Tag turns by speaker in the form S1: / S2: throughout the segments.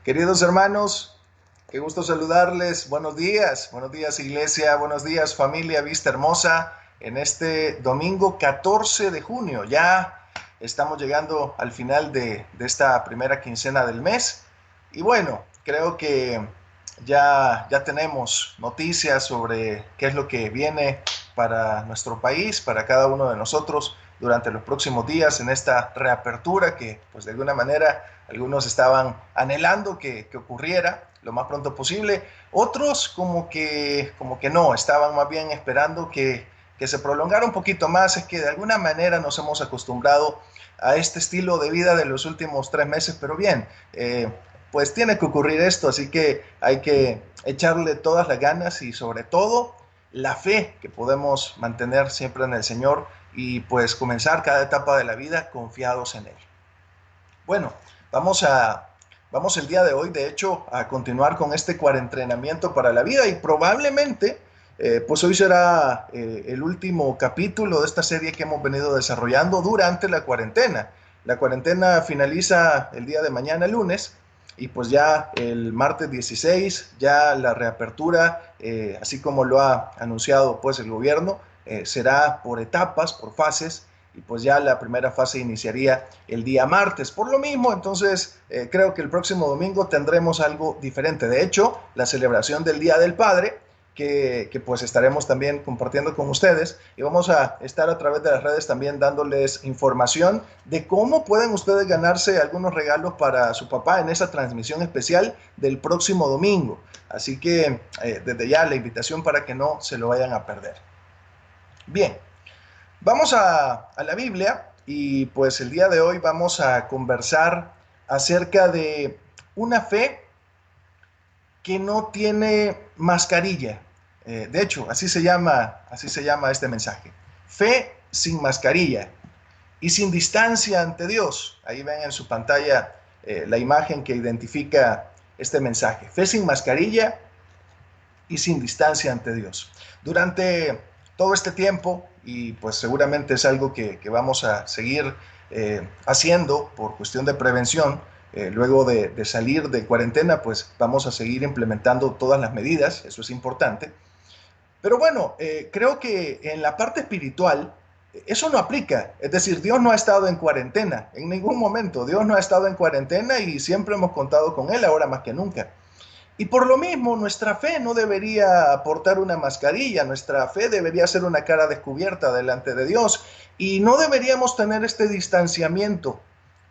S1: Queridos hermanos, qué gusto saludarles. Buenos días iglesia, buenos días familia Vista Hermosa. En este domingo 14 de junio ya estamos llegando al final de esta primera quincena del mes. Y bueno, creo que ya tenemos noticias sobre qué es lo que viene para nuestro país, para cada uno de nosotros durante los próximos días en esta reapertura que pues de alguna manera algunos estaban anhelando que ocurriera lo más pronto posible, otros como que no, estaban más bien esperando que se prolongara un poquito más. Es que de alguna manera nos hemos acostumbrado a este estilo de vida de los últimos 3 meses, pero bien, pues tiene que ocurrir esto, así que hay que echarle todas las ganas y sobre todo la fe que podemos mantener siempre en el Señor y pues comenzar cada etapa de la vida confiados en Él. Bueno, vamos a, vamos el día de hoy, de hecho, a continuar con este cuarentrenamiento para la vida y probablemente, pues hoy será el último capítulo de esta serie que hemos venido desarrollando durante la cuarentena. La cuarentena finaliza el día de mañana, lunes, y pues ya el martes 16, ya la reapertura, así como lo ha anunciado pues el gobierno, será por etapas, por fases, y pues ya la primera fase iniciaría el día martes. Por lo mismo, entonces creo que el próximo domingo tendremos algo diferente. De hecho, la celebración del Día del Padre, que pues estaremos también compartiendo con ustedes y vamos a estar a través de las redes también dándoles información de cómo pueden ustedes ganarse algunos regalos para su papá en esa transmisión especial del próximo domingo. Así que desde ya la invitación para que no se lo vayan a perder. Bien, vamos a la Biblia y pues el día de hoy vamos a conversar acerca de una fe que no tiene mascarilla. De hecho, así se llama este mensaje. Fe sin mascarilla y sin distancia ante Dios. Ahí ven en su pantalla la imagen que identifica este mensaje. Fe sin mascarilla y sin distancia ante Dios. Durante todo este tiempo, y pues seguramente es algo que vamos a seguir haciendo por cuestión de prevención, luego de salir de cuarentena, pues vamos a seguir implementando todas las medidas, eso es importante. Pero bueno, creo que en la parte espiritual eso no aplica. Es decir, Dios no ha estado en cuarentena en ningún momento. Dios no ha estado en cuarentena y siempre hemos contado con Él, ahora más que nunca. Y por lo mismo, nuestra fe no debería portar una mascarilla, nuestra fe debería ser una cara descubierta delante de Dios y no deberíamos tener este distanciamiento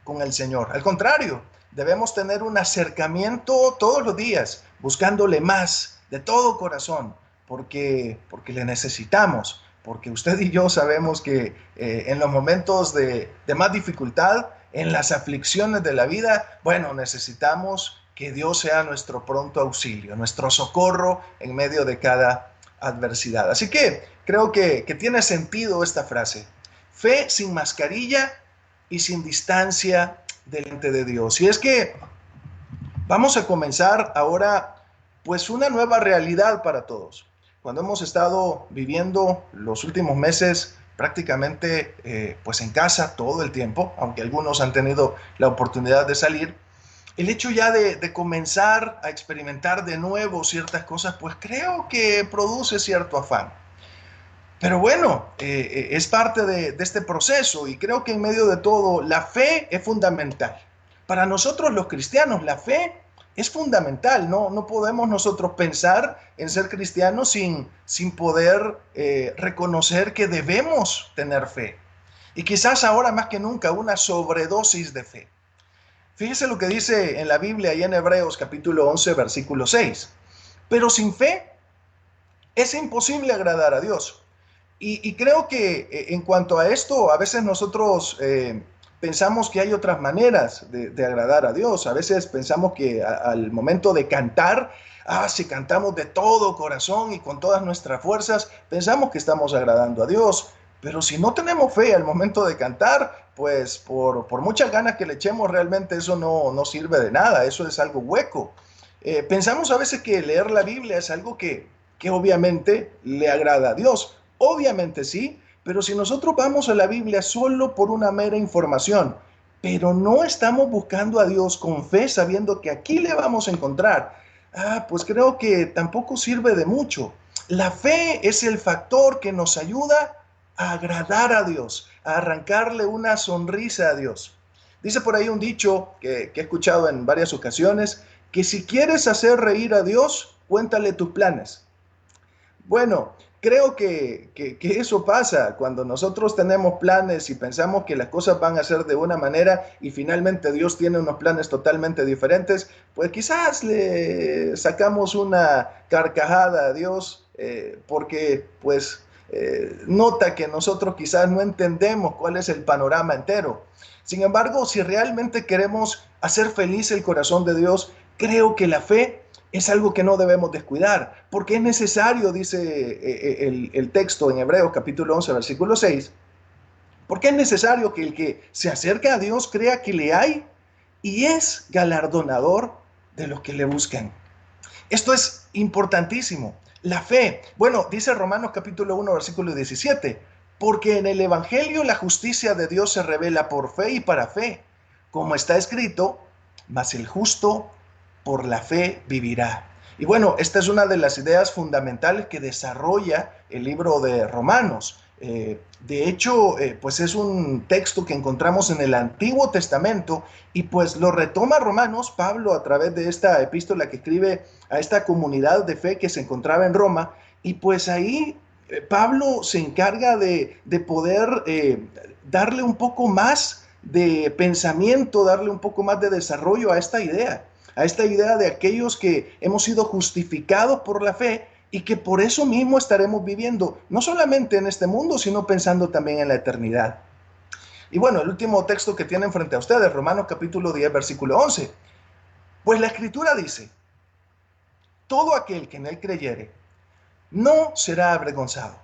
S1: con el Señor. Al contrario, debemos tener un acercamiento todos los días, buscándole más de todo corazón, porque le necesitamos, porque usted y yo sabemos que en los momentos de más dificultad, en las aflicciones de la vida, bueno, necesitamos que Dios sea nuestro pronto auxilio, nuestro socorro en medio de cada adversidad. Así que creo que tiene sentido esta frase. Fe sin mascarilla y sin distancia delante de Dios. Y es que vamos a comenzar ahora pues una nueva realidad para todos. Cuando hemos estado viviendo los últimos meses prácticamente pues en casa todo el tiempo, aunque algunos han tenido la oportunidad de salir, el hecho ya de comenzar a experimentar de nuevo ciertas cosas, pues creo que produce cierto afán. Pero bueno, es parte de este proceso y creo que en medio de todo la fe es fundamental. Para nosotros los cristianos la fe es fundamental. No podemos nosotros pensar en ser cristianos sin poder reconocer que debemos tener fe. Y quizás ahora más que nunca una sobredosis de fe. Fíjese lo que dice en la Biblia y en Hebreos capítulo 11 versículo 6. Pero sin fe es imposible agradar a Dios. Y creo que en cuanto a esto, a veces nosotros pensamos que hay otras maneras de agradar a Dios. A veces pensamos que al momento de cantar, si cantamos de todo corazón y con todas nuestras fuerzas, pensamos que estamos agradando a Dios. Pero si no tenemos fe al momento de cantar, pues por muchas ganas que le echemos, realmente eso no sirve de nada, eso es algo hueco. Pensamos a veces que leer la Biblia es algo que obviamente le agrada a Dios. Obviamente sí, pero si nosotros vamos a la Biblia solo por una mera información, pero no estamos buscando a Dios con fe sabiendo que aquí le vamos a encontrar, pues creo que tampoco sirve de mucho. La fe es el factor que nos ayuda a agradar a Dios, a arrancarle una sonrisa a Dios. Dice por ahí un dicho que he escuchado en varias ocasiones, que si quieres hacer reír a Dios, cuéntale tus planes. Bueno, creo que eso pasa cuando nosotros tenemos planes y pensamos que las cosas van a ser de una manera y finalmente Dios tiene unos planes totalmente diferentes, pues quizás le sacamos una carcajada a Dios porque pues nota que nosotros quizás no entendemos cuál es el panorama entero. Sin embargo, si realmente queremos hacer feliz el corazón de Dios, creo que la fe es algo que no debemos descuidar, porque es necesario, dice el texto en Hebreos capítulo 11, versículo 6, porque es necesario que el que se acerca a Dios crea que le hay y es galardonador de los que le buscan. Esto es importantísimo. La fe, bueno, dice Romanos capítulo 1, versículo 17, porque en el Evangelio la justicia de Dios se revela por fe y para fe, como está escrito, mas el justo por la fe vivirá. Y bueno, esta es una de las ideas fundamentales que desarrolla el libro de Romanos. De hecho, pues es un texto que encontramos en el Antiguo Testamento y pues lo retoma Romanos, Pablo, a través de esta epístola que escribe a esta comunidad de fe que se encontraba en Roma. Y pues ahí Pablo se encarga de poder darle un poco más de pensamiento, darle un poco más de desarrollo a esta idea de aquellos que hemos sido justificados por la fe y que por eso mismo estaremos viviendo, no solamente en este mundo, sino pensando también en la eternidad. Y bueno, el último texto que tienen frente a ustedes, Romanos capítulo 10, versículo 11. Pues la Escritura dice, todo aquel que en él creyere no será avergonzado.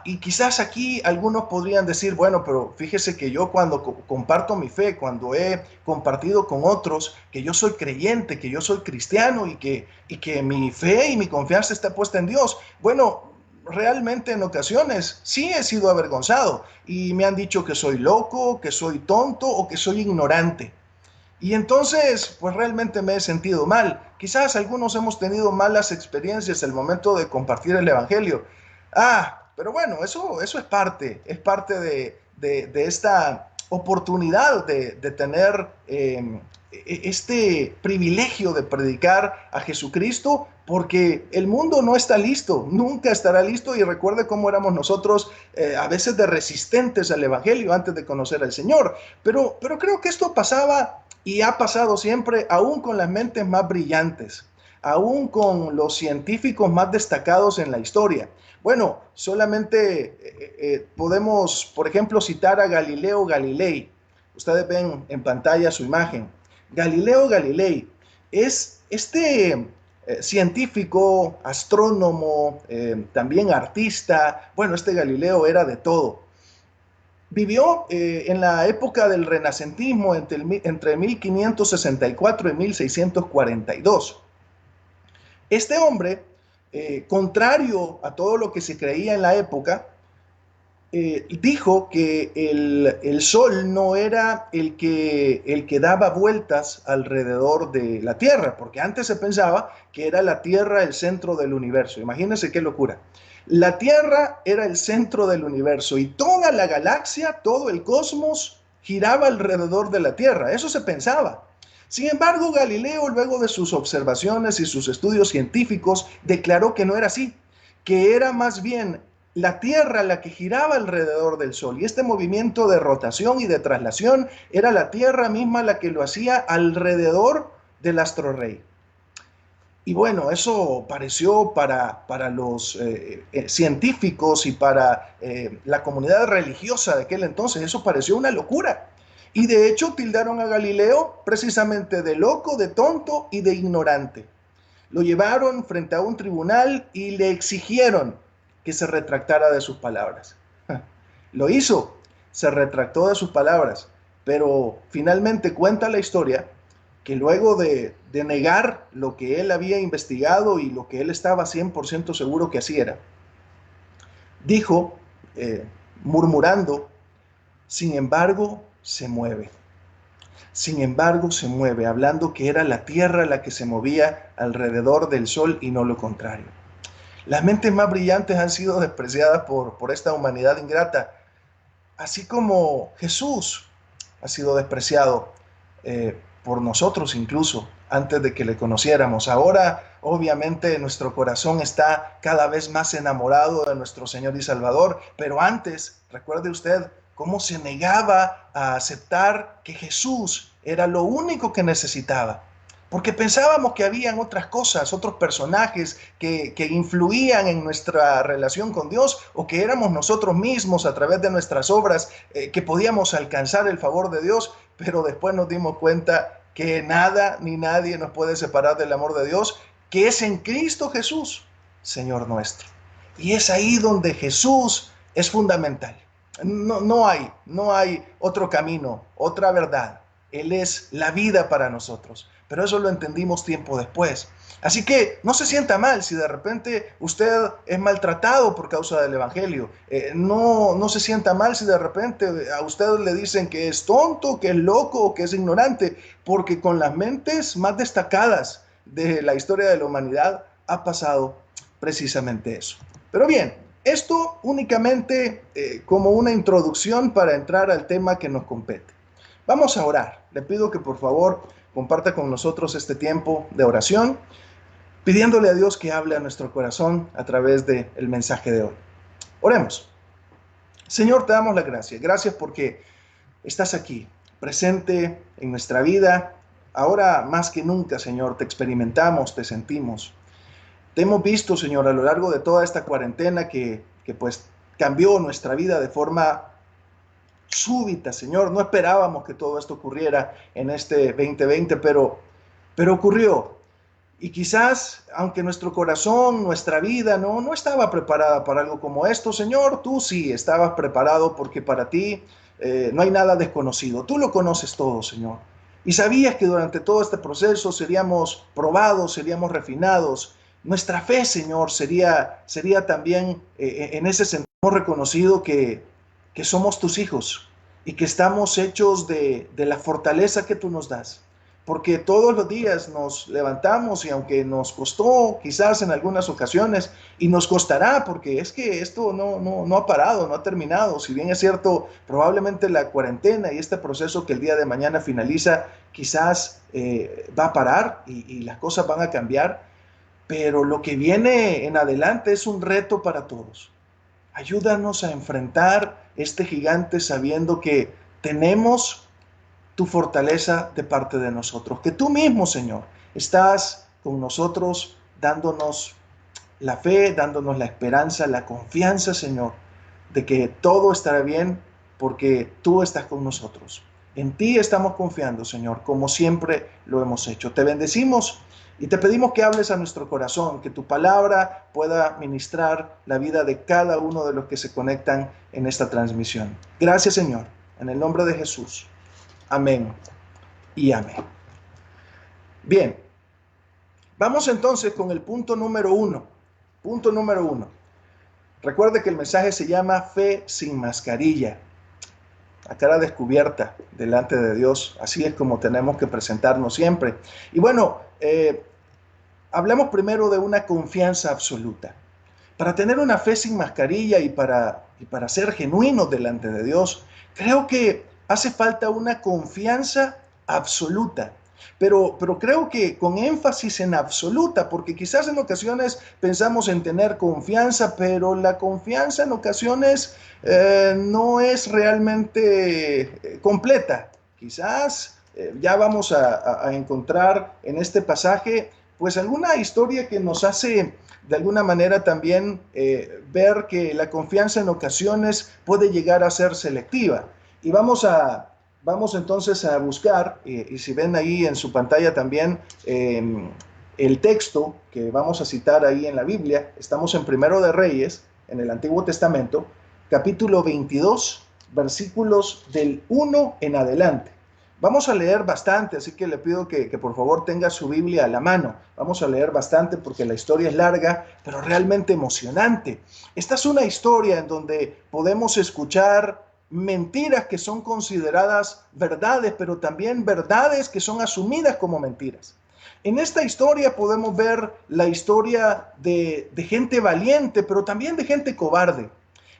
S1: Y quizás aquí algunos podrían decir, bueno, pero fíjese que yo cuando comparto mi fe, cuando he compartido con otros que yo soy creyente, que yo soy cristiano y que mi fe y mi confianza está puesta en Dios, bueno, realmente en ocasiones sí he sido avergonzado y me han dicho que soy loco, que soy tonto o que soy ignorante. Y entonces, pues realmente me he sentido mal. Quizás algunos hemos tenido malas experiencias al momento de compartir el Evangelio. Pero bueno, eso es parte de esta oportunidad de tener este privilegio de predicar a Jesucristo, porque el mundo no está listo, nunca estará listo. Y recuerde cómo éramos nosotros a veces de resistentes al Evangelio antes de conocer al Señor. Pero creo que esto pasaba y ha pasado siempre, aún con las mentes más brillantes, aún con los científicos más destacados en la historia. Bueno, solamente podemos, por ejemplo, citar a Galileo Galilei. Ustedes ven en pantalla su imagen. Galileo Galilei es este científico, astrónomo, también artista. Bueno, este Galileo era de todo. Vivió en la época del renacentismo entre 1564 y 1642. Este hombre, contrario a todo lo que se creía en la época, dijo que el Sol no era el que daba vueltas alrededor de la Tierra, porque antes se pensaba que era la Tierra el centro del universo. Imagínense qué locura. La Tierra era el centro del universo y toda la galaxia, todo el cosmos giraba alrededor de la Tierra. Eso se pensaba. Sin embargo, Galileo, luego de sus observaciones y sus estudios científicos, declaró que no era así, que era más bien la Tierra la que giraba alrededor del Sol. Y este movimiento de rotación y de traslación era la Tierra misma la que lo hacía alrededor del astro rey. Y bueno, eso pareció para los científicos y para la comunidad religiosa de aquel entonces, eso pareció una locura. Y de hecho tildaron a Galileo precisamente de loco, de tonto y de ignorante. Lo llevaron frente a un tribunal y le exigieron que se retractara de sus palabras. Lo hizo, se retractó de sus palabras, pero finalmente cuenta la historia que luego de negar lo que él había investigado y lo que él estaba 100% seguro que así era, dijo, murmurando, sin embargo, se mueve. Sin embargo, se mueve, hablando que era la tierra la que se movía alrededor del sol y no lo contrario. Las mentes más brillantes han sido despreciadas por esta humanidad ingrata, así como Jesús ha sido despreciado por nosotros incluso antes de que le conociéramos. Ahora, obviamente, nuestro corazón está cada vez más enamorado de nuestro Señor y Salvador, pero antes, recuerde usted cómo se negaba a aceptar que Jesús era lo único que necesitaba. Porque pensábamos que habían otras cosas, otros personajes que influían en nuestra relación con Dios, o que éramos nosotros mismos a través de nuestras obras que podíamos alcanzar el favor de Dios, pero después nos dimos cuenta que nada ni nadie nos puede separar del amor de Dios, que es en Cristo Jesús, Señor nuestro. Y es ahí donde Jesús es fundamental. No hay otro camino, otra verdad. Él es la vida para nosotros. Pero eso lo entendimos tiempo después. Así que no se sienta mal si de repente usted es maltratado por causa del Evangelio. No se sienta mal si de repente a usted le dicen que es tonto, que es loco o que es ignorante, porque con las mentes más destacadas de la historia de la humanidad ha pasado precisamente eso. Pero bien, esto únicamente como una introducción para entrar al tema que nos compete. Vamos a orar. Le pido que por favor comparta con nosotros este tiempo de oración, pidiéndole a Dios que hable a nuestro corazón a través del mensaje de hoy. Oremos. Señor, te damos la gracia. Gracias porque estás aquí, presente en nuestra vida. Ahora más que nunca, Señor, te experimentamos, te sentimos. Te hemos visto, Señor, a lo largo de toda esta cuarentena que pues cambió nuestra vida de forma súbita, Señor. No esperábamos que todo esto ocurriera en este 2020, pero ocurrió. Y quizás, aunque nuestro corazón, nuestra vida no estaba preparada para algo como esto, Señor, tú sí estabas preparado, porque para ti no hay nada desconocido. Tú lo conoces todo, Señor. Y sabías que durante todo este proceso seríamos probados, seríamos refinados. Nuestra fe, Señor, sería también en ese sentido reconocido que somos tus hijos y que estamos hechos de la fortaleza que tú nos das. Porque todos los días nos levantamos y aunque nos costó quizás en algunas ocasiones, y nos costará porque es que esto no ha parado, no ha terminado. Si bien es cierto, probablemente la cuarentena y este proceso que el día de mañana finaliza quizás va a parar y las cosas van a cambiar, pero lo que viene en adelante es un reto para todos. Ayúdanos a enfrentar este gigante sabiendo que tenemos tu fortaleza de parte de nosotros, que tú mismo, Señor, estás con nosotros dándonos la fe, dándonos la esperanza, la confianza, Señor, de que todo estará bien porque tú estás con nosotros. En ti estamos confiando, Señor, como siempre lo hemos hecho. Te bendecimos y te pedimos que hables a nuestro corazón, que tu palabra pueda ministrar la vida de cada uno de los que se conectan en esta transmisión. Gracias, Señor, en el nombre de Jesús. Amén y amén. Bien, vamos entonces con el punto número uno. Punto número uno. Recuerde que el mensaje se llama Fe sin mascarilla. A cara descubierta delante de Dios. Así es como tenemos que presentarnos siempre. Y bueno, hablemos primero de una confianza absoluta. Para tener una fe sin mascarilla y para ser genuinos delante de Dios, creo que hace falta una confianza absoluta. Pero creo que con énfasis en absoluta, porque quizás en ocasiones pensamos en tener confianza, pero la confianza en ocasiones no es realmente completa. Quizás ya vamos a encontrar en este pasaje pues alguna historia que nos hace de alguna manera también ver que la confianza en ocasiones puede llegar a ser selectiva. Y vamos entonces a buscar, y si ven ahí en su pantalla también el texto que vamos a citar ahí en la Biblia. Estamos en Primero de Reyes, en el Antiguo Testamento, capítulo 22, versículos del 1 en adelante. Vamos a leer bastante, así que le pido que por favor tenga su Biblia a la mano. Vamos a leer bastante porque la historia es larga, pero realmente emocionante. Esta es una historia en donde podemos escuchar mentiras que son consideradas verdades, pero también verdades que son asumidas como mentiras. En esta historia podemos ver la historia de gente valiente, pero también de gente cobarde.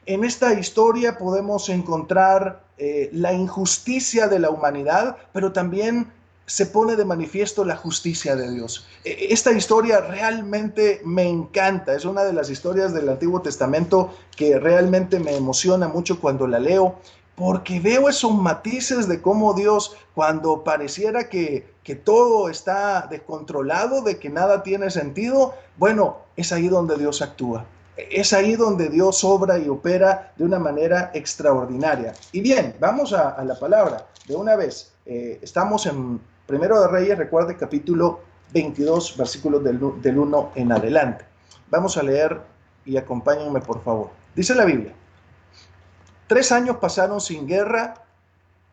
S1: En esta historia podemos encontrar la injusticia de la humanidad, pero también se pone de manifiesto la justicia de Dios. Esta historia realmente me encanta. Es una de las historias del Antiguo Testamento que realmente me emociona mucho cuando la leo, porque veo esos matices de cómo Dios, cuando pareciera que todo está descontrolado, de que nada tiene sentido, bueno, es ahí donde Dios actúa. Es ahí donde Dios obra y opera de una manera extraordinaria. Y bien, vamos a la palabra de una vez. Estamos en Primero de Reyes, recuerde, capítulo 22, versículos del 1 en adelante. Vamos a leer y acompáñenme, por favor. Dice la Biblia: 3 años pasaron sin guerra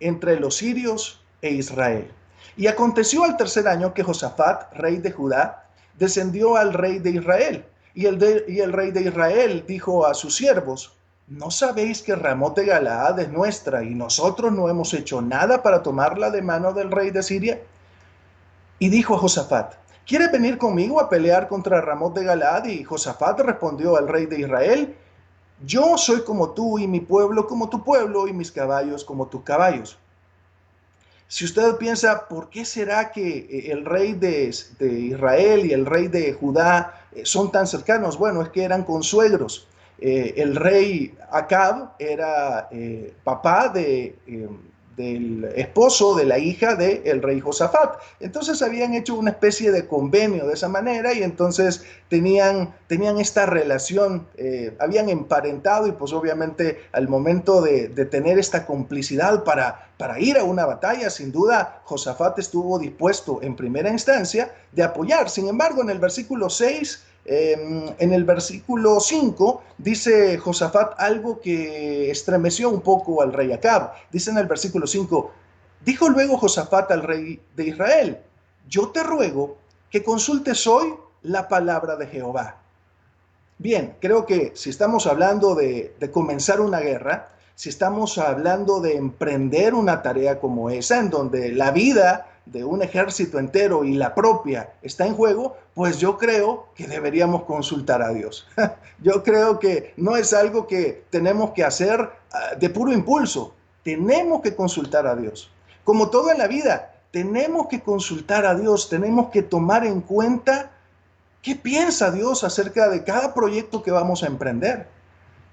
S1: entre los sirios e Israel. Y aconteció al tercer año que Josafat, rey de Judá, descendió al rey de Israel. Y el rey de Israel dijo a sus siervos: ¿no sabéis que Ramot de Galaad es nuestra y nosotros no hemos hecho nada para tomarla de mano del rey de Siria? Y dijo a Josafat: ¿quieres venir conmigo a pelear contra Ramot de Galaad? Y Josafat respondió al rey de Israel: yo soy como tú, y mi pueblo como tu pueblo, y mis caballos como tus caballos. Si usted piensa, ¿por qué será que el rey de Israel y el rey de Judá son tan cercanos? Bueno, es que eran consuegros. El rey Acab era papá del esposo de la hija del rey Josafat. Entonces habían hecho una especie de convenio de esa manera, y entonces tenían esta relación, habían emparentado, y pues obviamente al momento de tener esta complicidad para ir a una batalla, sin duda Josafat estuvo dispuesto en primera instancia de apoyar. Sin embargo, en el versículo 6, en el versículo 5, dice Josafat algo que estremeció un poco al rey Acab. Dice en el versículo 5: dijo luego Josafat al rey de Israel: yo te ruego que consultes hoy la palabra de Jehová. Bien, creo que si estamos hablando de comenzar una guerra, si estamos hablando de emprender una tarea como esa, en donde la vida de un ejército entero y la propia está en juego, pues yo creo que deberíamos consultar a Dios. Yo creo que no es algo que tenemos que hacer de puro impulso. Tenemos que consultar a Dios. Como todo en la vida, tenemos que consultar a Dios, tenemos que tomar en cuenta qué piensa Dios acerca de cada proyecto que vamos a emprender.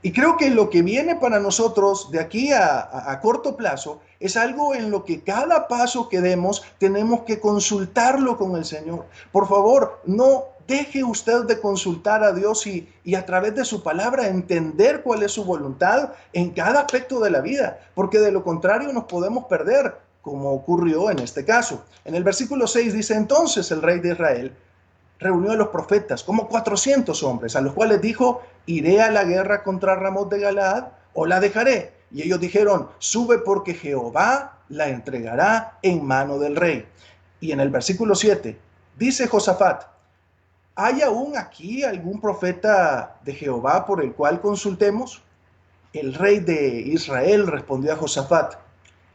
S1: Y creo que lo que viene para nosotros de aquí a corto plazo es algo en lo que cada paso que demos tenemos que consultarlo con el Señor. Por favor, no deje usted de consultar a Dios y a través de su palabra entender cuál es su voluntad en cada aspecto de la vida, porque de lo contrario nos podemos perder, como ocurrió en este caso. En el versículo 6 dice: entonces el rey de Israel reunió a los profetas, como 400 hombres, a los cuales dijo: ¿iré a la guerra contra Ramot de Galaad o la dejaré? Y ellos dijeron: sube, porque Jehová la entregará en mano del rey. Y en el versículo 7 dice Josafat: ¿hay aún aquí algún profeta de Jehová por el cual consultemos? El rey de Israel respondió a Josafat: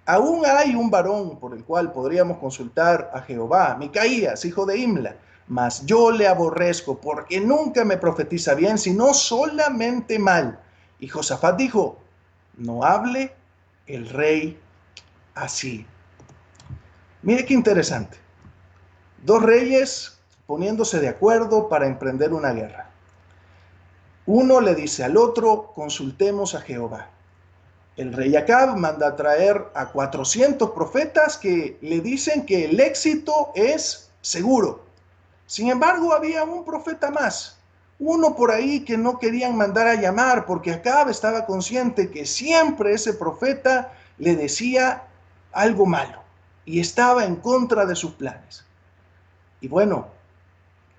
S1: aún hay un varón por el cual podríamos consultar a Jehová, Micaías, hijo de Imla, mas yo le aborrezco, porque nunca me profetiza bien, sino solamente mal. Y Josafat dijo: no hable el rey así. Mire qué interesante. Dos reyes poniéndose de acuerdo para emprender una guerra. Uno le dice al otro: consultemos a Jehová. El rey Acab manda a traer a 400 profetas que le dicen que el éxito es seguro. Sin embargo, había un profeta más, uno por ahí que no querían mandar a llamar, porque Acab estaba consciente que siempre ese profeta le decía algo malo y estaba en contra de sus planes. Y bueno,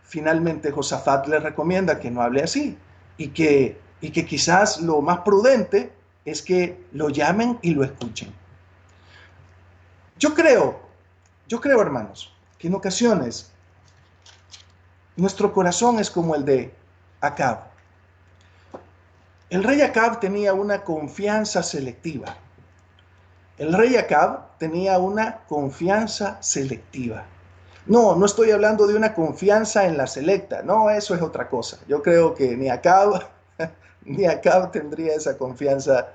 S1: finalmente Josafat le recomienda que no hable así y que quizás lo más prudente es que lo llamen y lo escuchen. Yo creo, hermanos, que en ocasiones nuestro corazón es como el de Acab. El rey Acab tenía una confianza selectiva. El rey Acab tenía una confianza selectiva. No, no estoy hablando de una confianza en la selecta. No, eso es otra cosa. Yo creo que ni Acab, ni Acab tendría esa confianza,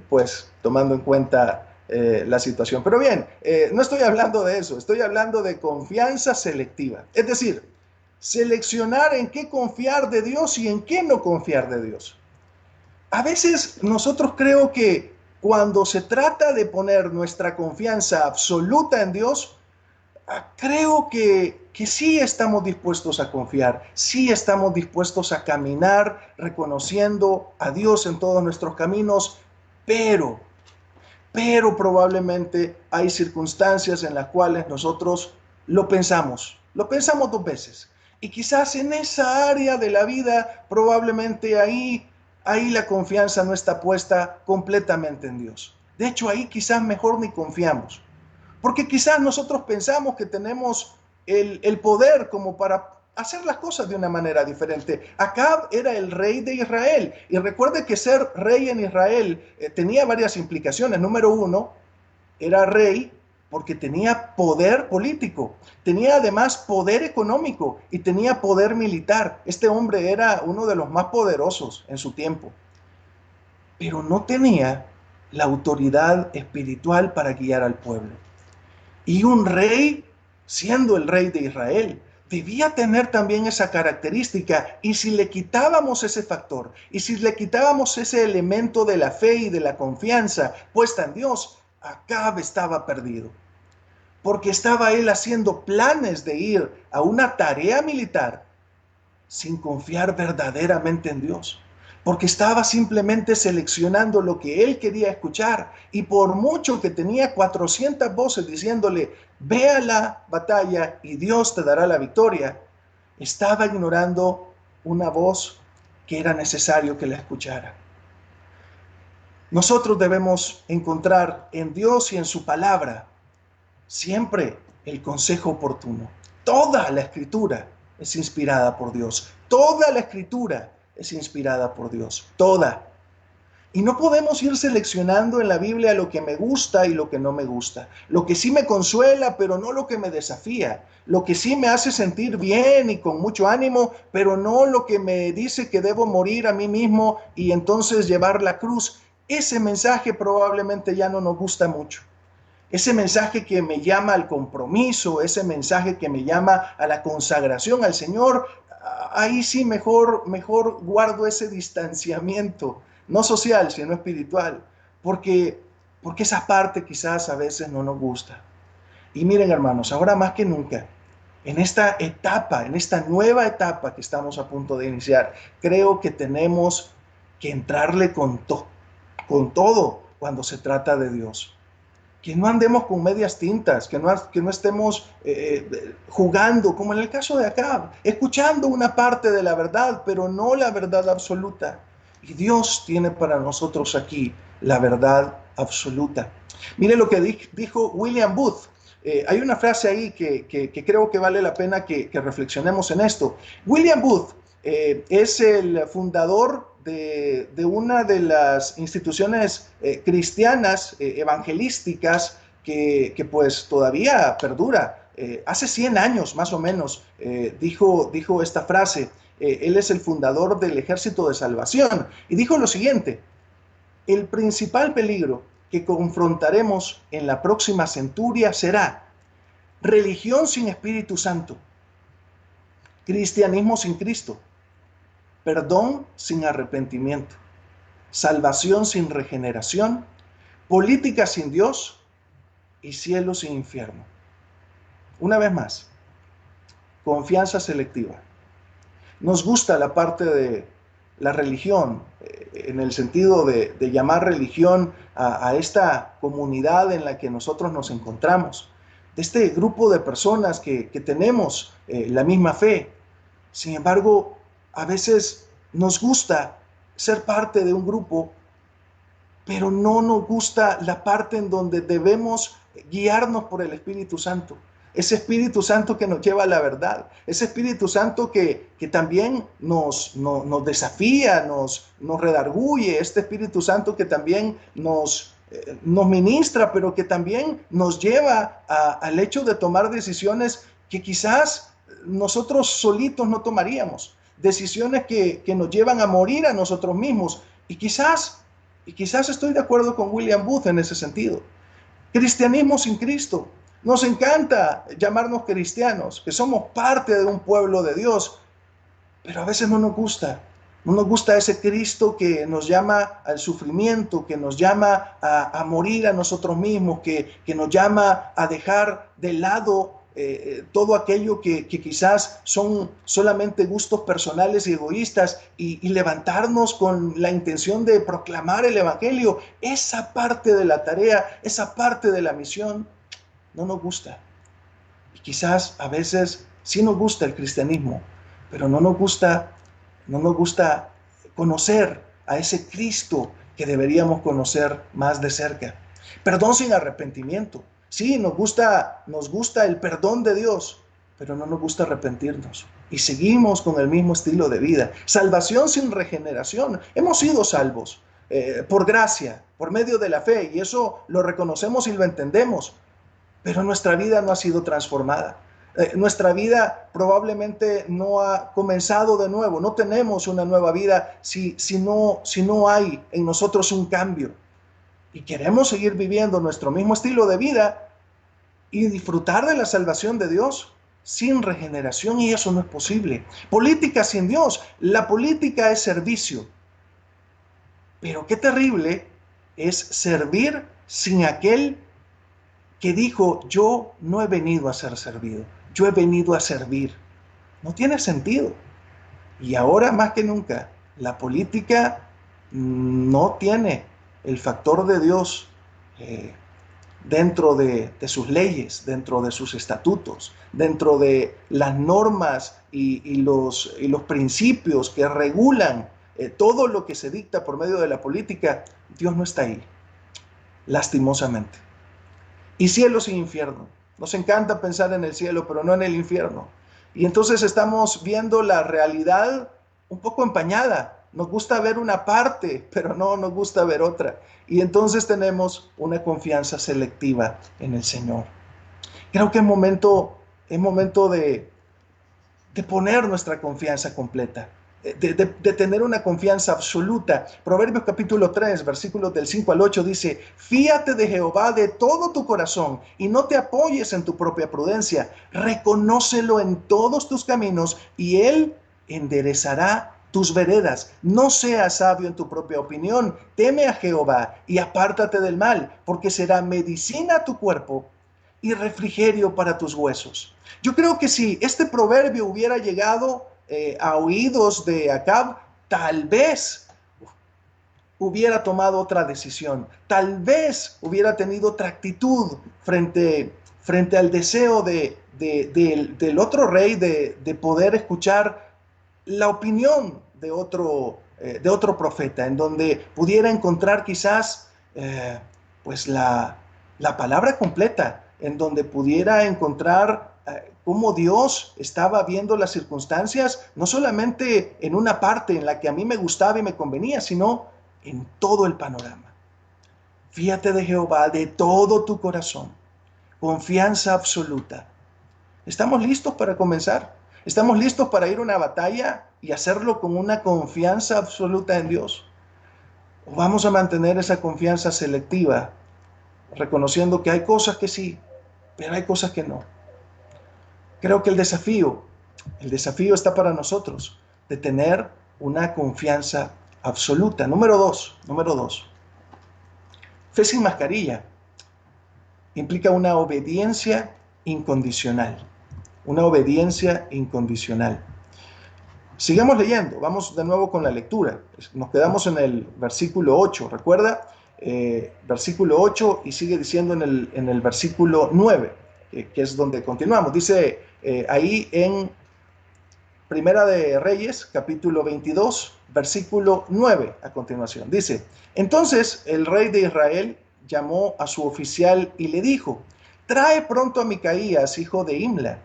S1: pues tomando en cuenta la situación. Pero bien, no estoy hablando de eso. Estoy hablando de confianza selectiva. Es decir, seleccionar en qué confiar de Dios y en qué no confiar de Dios. A veces nosotros creo que cuando se trata de poner nuestra confianza absoluta en Dios, creo que sí estamos dispuestos a confiar, sí estamos dispuestos a caminar reconociendo a Dios en todos nuestros caminos, pero, pero probablemente hay circunstancias en las cuales nosotros lo pensamos dos veces. Y quizás en esa área de la vida, probablemente ahí la confianza no está puesta completamente en Dios. De hecho, ahí quizás mejor ni confiamos. Porque quizás nosotros pensamos que tenemos el poder como para hacer las cosas de una manera diferente. Acab era el rey de Israel. Y recuerde que ser rey en Israel tenía varias implicaciones. Número uno, era rey porque tenía poder político, tenía además poder económico y tenía poder militar. Este hombre era uno de los más poderosos en su tiempo, pero no tenía la autoridad espiritual para guiar al pueblo. Y un rey, siendo el rey de Israel, debía tener también esa característica. Y si le quitábamos ese factor, y si le quitábamos ese elemento de la fe y de la confianza puesta en Dios, Acab estaba perdido. Porque estaba él haciendo planes de ir a una tarea militar sin confiar verdaderamente en Dios. Porque estaba simplemente seleccionando lo que él quería escuchar. Y por mucho que tenía 400 voces diciéndole, ve a la batalla y Dios te dará la victoria, estaba ignorando una voz que era necesario que la escuchara. Nosotros debemos encontrar en Dios y en su palabra siempre el consejo oportuno. Toda la escritura es inspirada por Dios. Toda la escritura es inspirada por Dios. Toda. Y no podemos ir seleccionando en la Biblia lo que me gusta y lo que no me gusta. Lo que sí me consuela, pero no lo que me desafía. Lo que sí me hace sentir bien y con mucho ánimo, pero no lo que me dice que debo morir a mí mismo y entonces llevar la cruz. Ese mensaje probablemente ya no nos gusta mucho. Ese mensaje que me llama al compromiso, ese mensaje que me llama a la consagración al Señor, ahí sí mejor guardo ese distanciamiento, no social, sino espiritual, porque esa parte quizás a veces no nos gusta. Y miren, hermanos, ahora más que nunca, en esta etapa, en esta nueva etapa que estamos a punto de iniciar, creo que tenemos que entrarle con todo cuando se trata de Dios. Que no andemos con medias tintas, que no estemos jugando, como en el caso de Acab, escuchando una parte de la verdad, pero no la verdad absoluta. Y Dios tiene para nosotros aquí la verdad absoluta. Mire lo que dijo William Booth. Hay una frase ahí que creo que vale la pena que reflexionemos en esto. William Booth es el fundador de una de las instituciones cristianas evangelísticas que pues todavía perdura. Hace 100 años más o menos dijo esta frase. Él es el fundador del Ejército de Salvación y dijo lo siguiente: el principal peligro que confrontaremos en la próxima centuria será religión sin Espíritu Santo, cristianismo sin Cristo, perdón sin arrepentimiento, salvación sin regeneración, política sin Dios y cielo sin infierno. Una vez más, confianza selectiva. Nos gusta la parte de la religión, en el sentido de llamar religión a esta comunidad en la que nosotros nos encontramos, de este grupo de personas que tenemos la misma fe. Sin embargo, a veces nos gusta ser parte de un grupo, pero no nos gusta la parte en donde debemos guiarnos por el Espíritu Santo. Ese Espíritu Santo que nos lleva a la verdad. Ese Espíritu Santo que también nos desafía, nos redarguye. Este Espíritu Santo que también nos nos ministra, pero que también nos lleva al hecho de tomar decisiones que quizás nosotros solitos no tomaríamos, decisiones que nos llevan a morir a nosotros mismos. Y quizás estoy de acuerdo con William Booth en ese sentido. Cristianismo sin Cristo. Nos encanta llamarnos cristianos, que somos parte de un pueblo de Dios, pero a veces no nos gusta. No nos gusta ese Cristo que nos llama al sufrimiento, que nos llama a morir a nosotros mismos, que nos llama a dejar de lado todo aquello que quizás son solamente gustos personales y egoístas y levantarnos con la intención de proclamar el Evangelio. Esa parte de la tarea, esa parte de la misión, no nos gusta. Y quizás a veces sí nos gusta el cristianismo, pero no nos gusta conocer a ese Cristo que deberíamos conocer más de cerca. Perdón sin arrepentimiento. Sí, nos gusta el perdón de Dios, pero no nos gusta arrepentirnos. Y seguimos con el mismo estilo de vida. Salvación sin regeneración. Hemos sido salvos por gracia, por medio de la fe, y eso lo reconocemos y lo entendemos, pero nuestra vida no ha sido transformada. Nuestra vida probablemente no ha comenzado de nuevo. No tenemos una nueva vida si no hay en nosotros un cambio. Y queremos seguir viviendo nuestro mismo estilo de vida y disfrutar de la salvación de Dios sin regeneración, y eso no es posible. Política sin Dios. La política es servicio. Pero qué terrible es servir sin aquel que dijo: yo no he venido a ser servido, yo he venido a servir. No tiene sentido. Y ahora más que nunca, la política no tiene el factor de Dios dentro de sus leyes, dentro de sus estatutos, dentro de las normas y los principios que regulan todo lo que se dicta por medio de la política. Dios no está ahí, lastimosamente. Y cielos e infierno. Nos encanta pensar en el cielo, pero no en el infierno. Y entonces estamos viendo la realidad un poco empañada. Nos gusta ver una parte, pero no nos gusta ver otra. Y entonces tenemos una confianza selectiva en el Señor. Creo que es momento de poner nuestra confianza completa, de tener una confianza absoluta. Proverbios capítulo 3, versículos del 5 al 8 dice: fíate de Jehová de todo tu corazón y no te apoyes en tu propia prudencia. Reconócelo en todos tus caminos y Él enderezará tus veredas. No seas sabio en tu propia opinión. Teme a Jehová y apártate del mal, porque será medicina a tu cuerpo y refrigerio para tus huesos. Yo creo que si este proverbio hubiera llegado a oídos de Acab, tal vez hubiera tomado otra decisión, tal vez hubiera tenido otra actitud frente al deseo del otro rey de poder escuchar la opinión de otro profeta, en donde pudiera encontrar quizás pues la palabra completa, en donde pudiera encontrar cómo Dios estaba viendo las circunstancias, no solamente en una parte en la que a mí me gustaba y me convenía, sino en todo el panorama. Fíate de Jehová de todo tu corazón, confianza absoluta. ¿Estamos listos para comenzar? ¿Estamos listos para ir a una batalla y hacerlo con una confianza absoluta en Dios? ¿O vamos a mantener esa confianza selectiva, reconociendo que hay cosas que sí, pero hay cosas que no? Creo que el desafío está para nosotros, de tener una confianza absoluta. Número dos, fe sin mascarilla implica una obediencia incondicional. Una obediencia incondicional. Sigamos leyendo, vamos de nuevo con la lectura. Nos quedamos en el versículo 8, ¿recuerda? Versículo 8, y sigue diciendo en el versículo 9, que es donde continuamos. Dice ahí en Primera de Reyes, capítulo 22, versículo 9, a continuación. Dice: entonces el rey de Israel llamó a su oficial y le dijo: trae pronto a Micaías, hijo de Imla.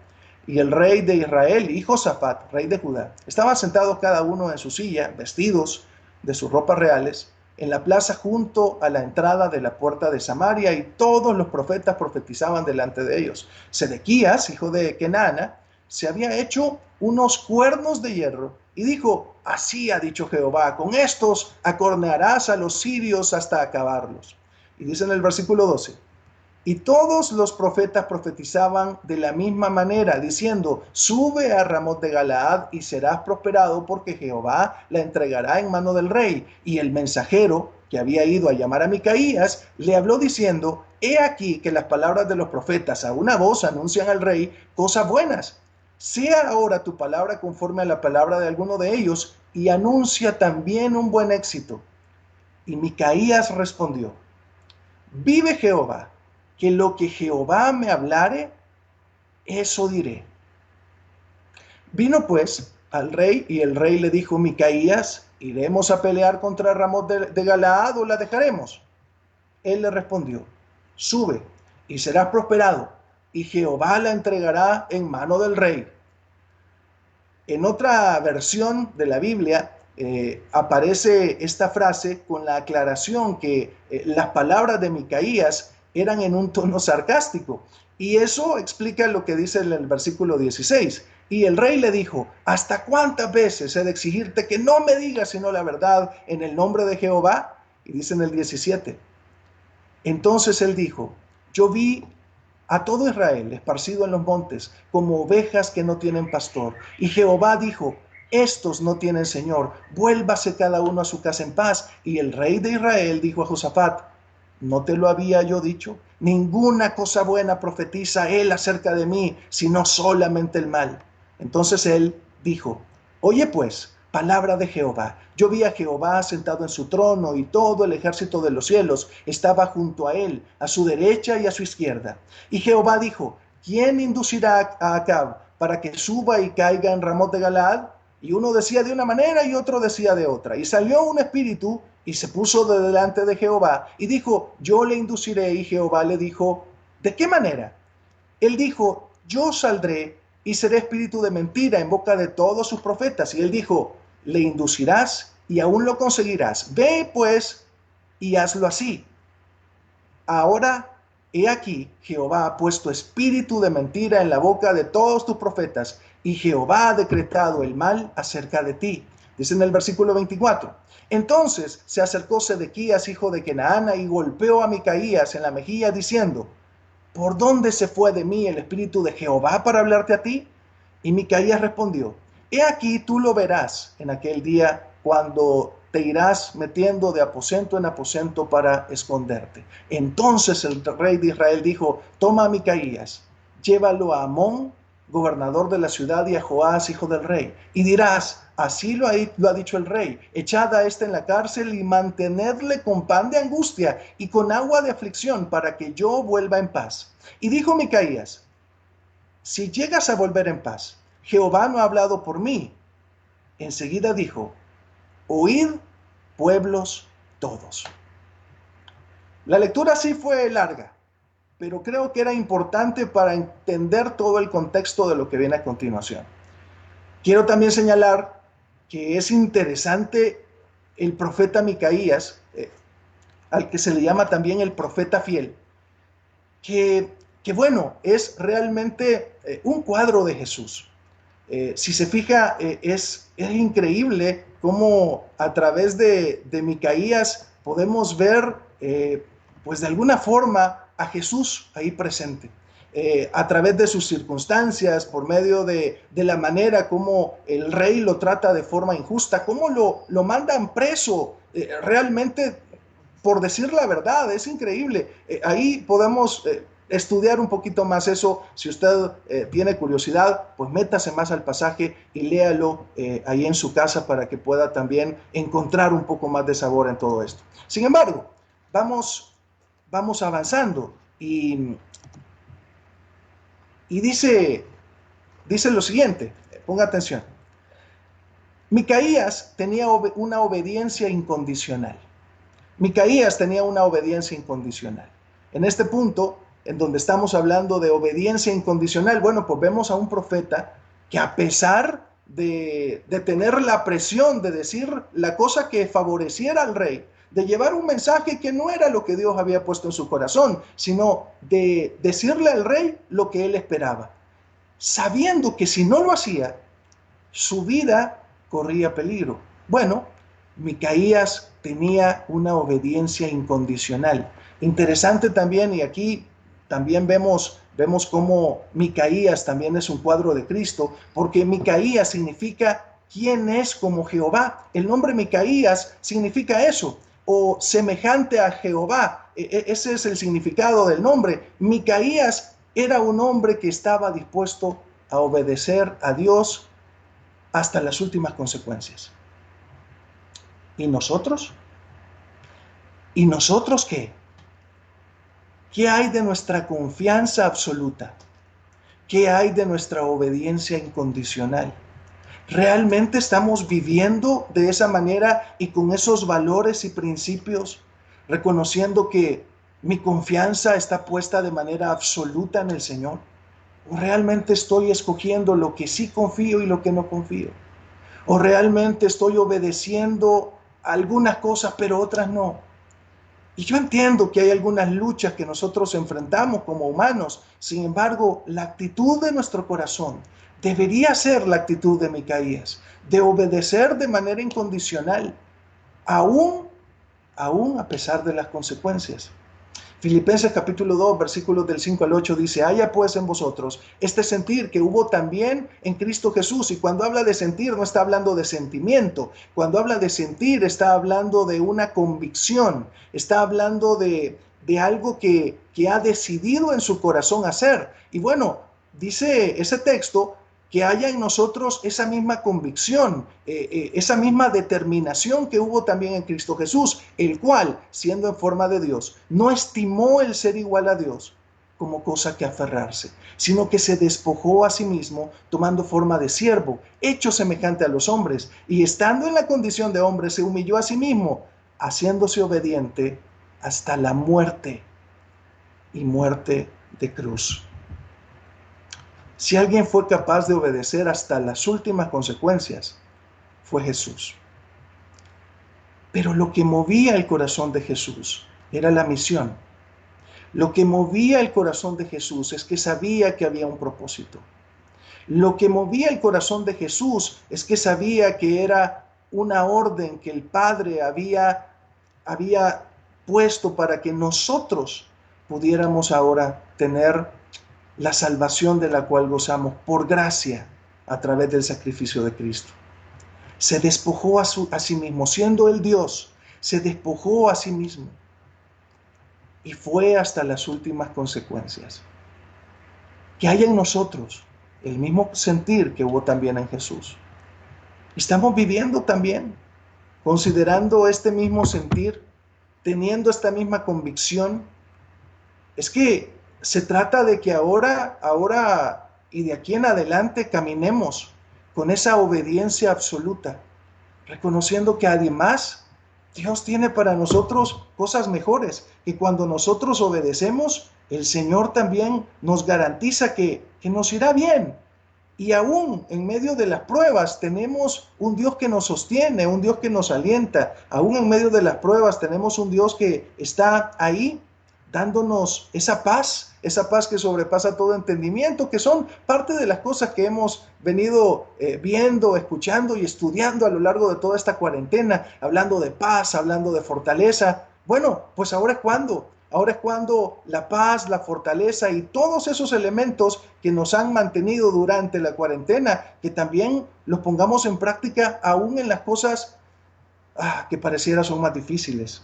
S1: Y el rey de Israel y Josafat, rey de Judá, estaban sentados cada uno en su silla, vestidos de sus ropas reales, en la plaza junto a la entrada de la puerta de Samaria, y todos los profetas profetizaban delante de ellos. Sedequías, hijo de Kenana, se había hecho unos cuernos de hierro y dijo: así ha dicho Jehová, con estos acornearás a los sirios hasta acabarlos. Y dice en el versículo 12: y todos los profetas profetizaban de la misma manera, diciendo: sube a Ramot de Galaad y serás prosperado, porque Jehová la entregará en mano del rey. Y el mensajero que había ido a llamar a Micaías le habló diciendo: he aquí que las palabras de los profetas a una voz anuncian al rey cosas buenas. Sea ahora tu palabra conforme a la palabra de alguno de ellos, y anuncia también un buen éxito. Y Micaías respondió: vive Jehová, que lo que Jehová me hablare, eso diré. Vino pues al rey, y el rey le dijo: Micaías, ¿iremos a pelear contra Ramot de Galaad o la dejaremos? Él le respondió: sube y serás prosperado, y Jehová la entregará en mano del rey. En otra versión de la Biblia aparece esta frase con la aclaración que las palabras de Micaías eran en un tono sarcástico. Y eso explica lo que dice en el versículo 16. Y el rey le dijo: ¿hasta cuántas veces he de exigirte que no me digas sino la verdad en el nombre de Jehová? Y dice en el 17. Entonces él dijo: yo vi a todo Israel esparcido en los montes, como ovejas que no tienen pastor. Y Jehová dijo: estos no tienen señor, vuélvase cada uno a su casa en paz. Y el rey de Israel dijo a Josafat: ¿no te lo había yo dicho? Ninguna cosa buena profetiza él acerca de mí, sino solamente el mal. Entonces él dijo: oye pues, palabra de Jehová. Yo vi a Jehová sentado en su trono, y todo el ejército de los cielos estaba junto a él, a su derecha y a su izquierda. Y Jehová dijo: ¿quién inducirá a Acab para que suba y caiga en Ramot de Galaad? Y uno decía de una manera y otro decía de otra. Y salió un espíritu y se puso delante de Jehová y dijo: yo le induciré. Y Jehová le dijo: ¿de qué manera? Él dijo: yo saldré y seré espíritu de mentira en boca de todos sus profetas. Y él dijo: le inducirás y aún lo conseguirás. Ve pues y hazlo así. Ahora, he aquí, Jehová ha puesto espíritu de mentira en la boca de todos tus profetas, y Jehová ha decretado el mal acerca de ti. Dice en el versículo 24. Entonces se acercó Sedequías, hijo de Kenaana, y golpeó a Micaías en la mejilla, diciendo: ¿por dónde se fue de mí el espíritu de Jehová para hablarte a ti? Y Micaías respondió: he aquí, tú lo verás en aquel día, cuando te irás metiendo de aposento en aposento para esconderte. Entonces el rey de Israel dijo: toma a Micaías, llévalo a Amón, gobernador de la ciudad, y a Joás, hijo del rey, y dirás: así lo ha dicho el rey, echad a este en la cárcel y mantenedle con pan de angustia y con agua de aflicción, para que yo vuelva en paz. Y dijo Micaías: si llegas a volver en paz, Jehová no ha hablado por mí. Enseguida dijo: oíd, pueblos todos. La lectura sí fue larga, pero creo que era importante para entender todo el contexto de lo que viene a continuación. Quiero también señalar que es interesante el profeta Micaías, al que se le llama también el profeta fiel, que bueno, es realmente un cuadro de Jesús. Si se fija, es increíble cómo a través de Micaías podemos ver, pues de alguna forma, a Jesús ahí presente. A través de sus circunstancias, por medio de la manera como el rey lo trata de forma injusta, cómo lo mandan preso, realmente, por decir la verdad, es increíble. Ahí podemos estudiar un poquito más eso. Si usted tiene curiosidad, pues métase más al pasaje y léalo ahí en su casa, para que pueda también encontrar un poco más de sabor en todo esto. Sin embargo, vamos avanzando, y dice lo siguiente, ponga atención. Micaías tenía una obediencia incondicional. Micaías tenía una obediencia incondicional. En este punto, en donde estamos hablando de obediencia incondicional, bueno, pues vemos a un profeta que, a pesar de tener la presión de decir la cosa que favoreciera al rey, de llevar un mensaje que no era lo que Dios había puesto en su corazón, sino de decirle al rey lo que él esperaba, sabiendo que si no lo hacía, su vida corría peligro. Bueno, Micaías tenía una obediencia incondicional. Interesante también, y aquí también vemos cómo Micaías también es un cuadro de Cristo, porque Micaías significa quién es como Jehová. El nombre Micaías significa eso, o semejante a Jehová. Ese es el significado del nombre. Micaías era un hombre que estaba dispuesto a obedecer a Dios hasta las últimas consecuencias. ¿Y nosotros? ¿Y nosotros qué? ¿Qué hay de nuestra confianza absoluta? ¿Qué hay de nuestra obediencia incondicional? ¿Realmente estamos viviendo de esa manera y con esos valores y principios, reconociendo que mi confianza está puesta de manera absoluta en el Señor? ¿O realmente estoy escogiendo lo que sí confío y lo que no confío? ¿O realmente estoy obedeciendo algunas cosas pero otras no? Y yo entiendo que hay algunas luchas que nosotros enfrentamos como humanos. Sin embargo, la actitud de nuestro corazón debería ser la actitud de Micaías, de obedecer de manera incondicional, aún a pesar de las consecuencias. Filipenses capítulo 2, versículos del 5 al 8 dice, haya pues en vosotros este sentir que hubo también en Cristo Jesús. Y cuando habla de sentir, no está hablando de sentimiento. Cuando habla de sentir, está hablando de una convicción. Está hablando de algo que ha decidido en su corazón hacer. Y bueno, dice ese texto, que haya en nosotros esa misma convicción, esa misma determinación que hubo también en Cristo Jesús, el cual, siendo en forma de Dios, no estimó el ser igual a Dios como cosa que aferrarse, sino que se despojó a sí mismo, tomando forma de siervo, hecho semejante a los hombres, y estando en la condición de hombre, se humilló a sí mismo, haciéndose obediente hasta la muerte, y muerte de cruz. Si alguien fue capaz de obedecer hasta las últimas consecuencias, fue Jesús. Pero lo que movía el corazón de Jesús era la misión. Lo que movía el corazón de Jesús es que sabía que había un propósito. Lo que movía el corazón de Jesús es que sabía que era una orden que el Padre había puesto para que nosotros pudiéramos ahora tener la salvación de la cual gozamos por gracia a través del sacrificio de Cristo. Se despojó a sí mismo, siendo el Dios, se despojó a sí mismo y fue hasta las últimas consecuencias. Que haya en nosotros el mismo sentir que hubo también en Jesús. Estamos viviendo también, considerando este mismo sentir, teniendo esta misma convicción. Es que se trata de que ahora y de aquí en adelante caminemos con esa obediencia absoluta, reconociendo que además Dios tiene para nosotros cosas mejores, que cuando nosotros obedecemos, el Señor también nos garantiza que nos irá bien. Y aún en medio de las pruebas tenemos un Dios que nos sostiene, un Dios que nos alienta. Aún en medio de las pruebas tenemos un Dios que está ahí dándonos esa paz que sobrepasa todo entendimiento, que son parte de las cosas que hemos venido viendo, escuchando y estudiando a lo largo de toda esta cuarentena, hablando de paz, hablando de fortaleza. Bueno, pues ahora es cuando. Ahora es cuando la paz, la fortaleza y todos esos elementos que nos han mantenido durante la cuarentena, que también los pongamos en práctica aún en las cosas que pareciera son más difíciles.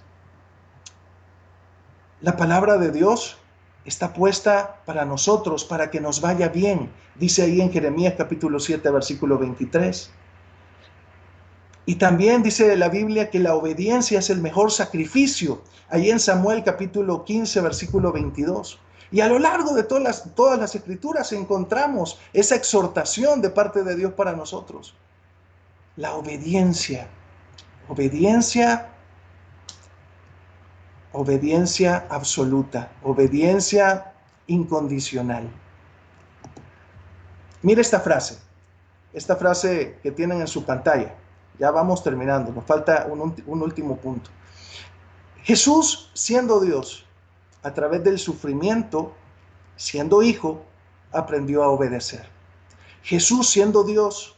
S1: La palabra de Dios está puesta para nosotros, para que nos vaya bien. Dice ahí en Jeremías capítulo 7, versículo 23. Y también dice la Biblia que la obediencia es el mejor sacrificio. Ahí en Samuel capítulo 15, versículo 22. Y a lo largo de todas las escrituras encontramos esa exhortación de parte de Dios para nosotros. La obediencia. Obediencia absoluta, obediencia incondicional. Mire esta frase que tienen en su pantalla. Ya vamos terminando, nos falta un último punto. Jesús, siendo Dios, a través del sufrimiento, siendo hijo, aprendió a obedecer. Jesús, siendo Dios,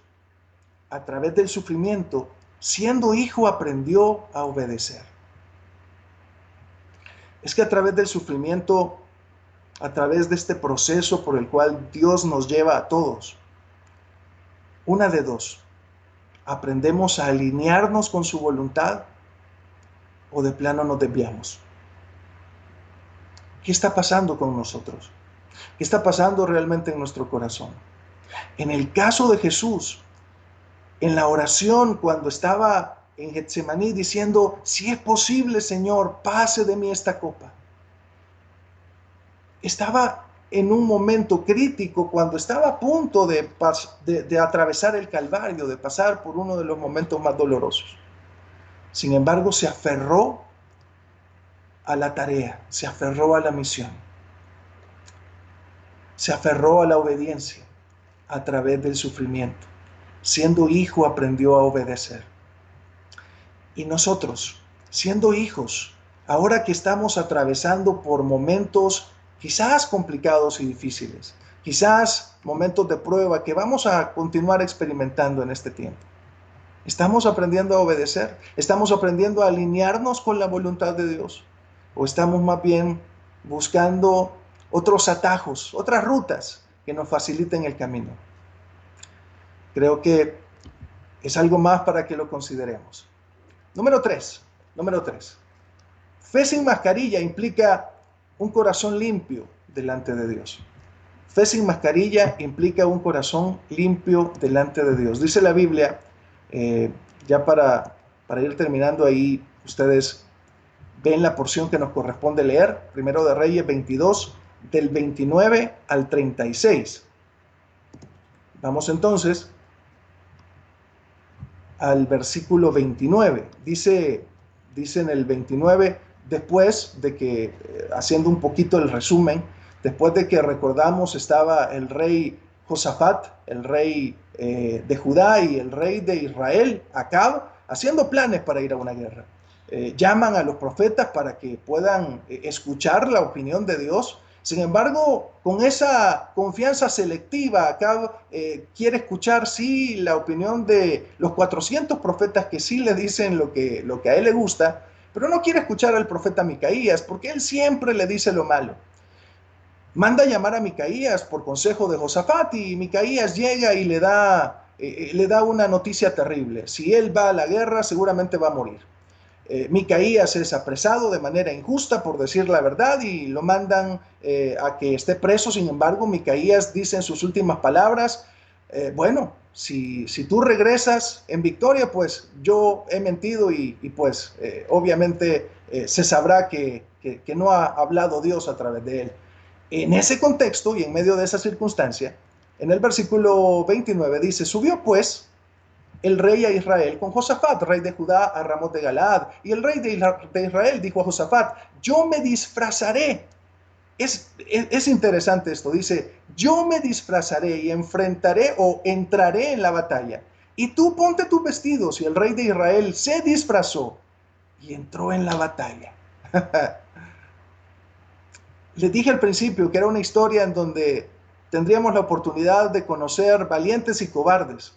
S1: a través del sufrimiento, siendo hijo, aprendió a obedecer. Es que a través del sufrimiento, a través de este proceso por el cual Dios nos lleva a todos, una de dos: aprendemos a alinearnos con su voluntad o de plano nos desviamos. ¿Qué está pasando con nosotros? ¿Qué está pasando realmente en nuestro corazón? En el caso de Jesús, en la oración cuando estaba en Getsemaní diciendo: si es posible, Señor, pase de mí esta copa. Estaba en un momento crítico cuando estaba a punto de atravesar el Calvario, de pasar por uno de los momentos más dolorosos. Sin embargo, se aferró a la tarea, se aferró a la misión, se aferró a la obediencia a través del sufrimiento. Siendo hijo, aprendió a obedecer. Y nosotros, siendo hijos, ahora que estamos atravesando por momentos quizás complicados y difíciles, quizás momentos de prueba que vamos a continuar experimentando en este tiempo, ¿estamos aprendiendo a obedecer? ¿Estamos aprendiendo a alinearnos con la voluntad de Dios? ¿O estamos más bien buscando otros atajos, otras rutas que nos faciliten el camino? Creo que es algo más para que lo consideremos. Número 3. Fe sin mascarilla implica un corazón limpio delante de Dios. Fe sin mascarilla implica un corazón limpio delante de Dios. Dice la Biblia, ya para ir terminando ahí, ustedes ven la porción que nos corresponde leer, Primero de Reyes 22, del 29 al 36. Vamos entonces al versículo 29. Dice en el 29, después de que, haciendo un poquito el resumen, después de que recordamos estaba el rey Josafat, el rey de Judá y el rey de Israel, Acab, haciendo planes para ir a una guerra. Llaman a los profetas para que puedan escuchar la opinión de Dios. Sin embargo, con esa confianza selectiva, Acab quiere escuchar, sí, la opinión de los 400 profetas que sí le dicen lo que a él le gusta, pero no quiere escuchar al profeta Micaías, porque él siempre le dice lo malo. Manda a llamar a Micaías por consejo de Josafat, y Micaías llega y le da una noticia terrible. Si él va a la guerra, seguramente va a morir. Micaías es apresado de manera injusta por decir la verdad y lo mandan a que esté preso. Sin embargo, Micaías dice en sus últimas palabras, bueno, si tú regresas en victoria, pues yo he mentido y pues obviamente se sabrá que no ha hablado Dios a través de él. En ese contexto y en medio de esa circunstancia, en el versículo 29 dice: subió pues el rey a Israel con Josafat, rey de Judá, a Ramot de Galaad. Y el rey de Israel dijo a Josafat: yo me disfrazaré. Es interesante esto, dice: yo me disfrazaré y enfrentaré o entraré en la batalla. Y tú ponte tus vestidos. Y el rey de Israel se disfrazó y entró en la batalla. Les dije al principio que era una historia en donde tendríamos la oportunidad de conocer valientes y cobardes.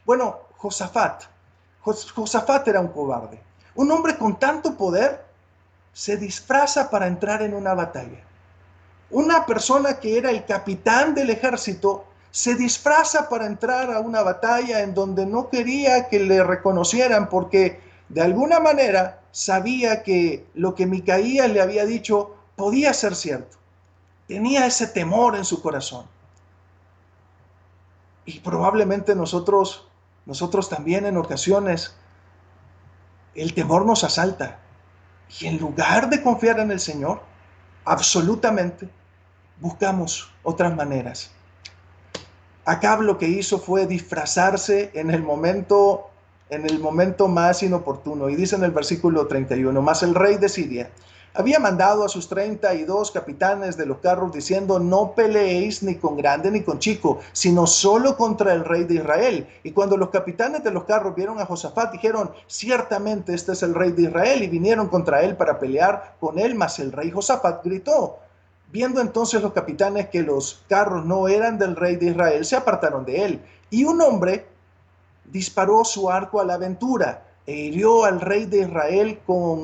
S1: Bueno, Josafat era un cobarde. Un hombre con tanto poder se disfraza para entrar en una batalla. Una persona que era el capitán del ejército se disfraza para entrar a una batalla en donde no quería que le reconocieran, porque de alguna manera sabía que lo que Micaías le había dicho podía ser cierto. Tenía ese temor en su corazón. Y probablemente nosotros también en ocasiones el temor nos asalta. Y en lugar de confiar en el Señor, absolutamente buscamos otras maneras. Acab lo que hizo fue disfrazarse en el momento más inoportuno. Y dice en el versículo 31, mas el rey de Siria Había mandado a sus 32 capitanes de los carros diciendo: no peleéis ni con grande ni con chico, sino solo contra el rey de Israel. Y cuando los capitanes de los carros vieron a Josafat, dijeron: ciertamente este es el rey de Israel, y vinieron contra él para pelear con él. Mas el rey Josafat gritó. Viendo entonces los capitanes que los carros no eran del rey de Israel, se apartaron de él. Y un hombre disparó su arco a la aventura e hirió al rey de Israel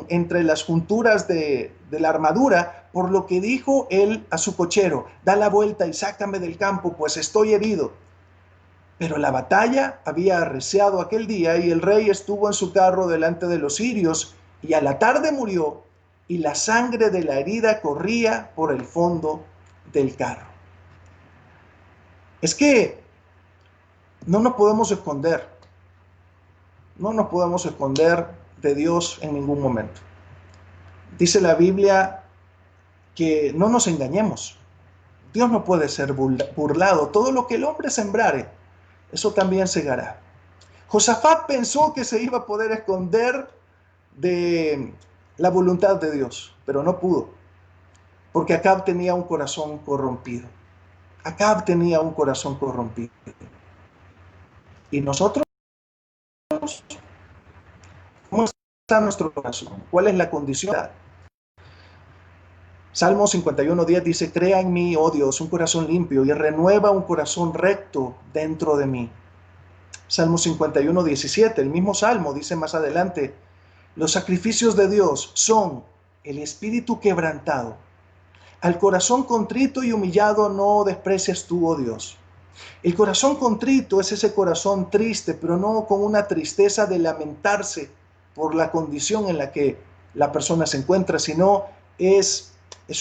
S1: entre las junturas de la armadura, por lo que dijo él a su cochero: da la vuelta y sácame del campo, pues estoy herido. Pero la batalla había arreciado aquel día, y el rey estuvo en su carro delante de los sirios, y a la tarde murió, y la sangre de la herida corría por el fondo del carro. Es que no nos podemos esconder. No nos podemos esconder de Dios en ningún momento. Dice la Biblia que no nos engañemos. Dios no puede ser burlado. Todo lo que el hombre sembrare, eso también segará. Josafat pensó que se iba a poder esconder de la voluntad de Dios, pero no pudo, porque Acab tenía un corazón corrompido. Acab tenía un corazón corrompido. ¿Y nosotros? ¿Cómo está nuestro corazón? ¿Cuál es la condición? Salmo 51:10 dice: crea en mí, oh Dios, un corazón limpio, y renueva un corazón recto dentro de mí. Salmo 51:17, el mismo Salmo dice más adelante: los sacrificios de Dios son el espíritu quebrantado. Al corazón contrito y humillado no desprecias tú, oh Dios. El corazón contrito es ese corazón triste, pero no con una tristeza de lamentarse por la condición en la que la persona se encuentra, sino es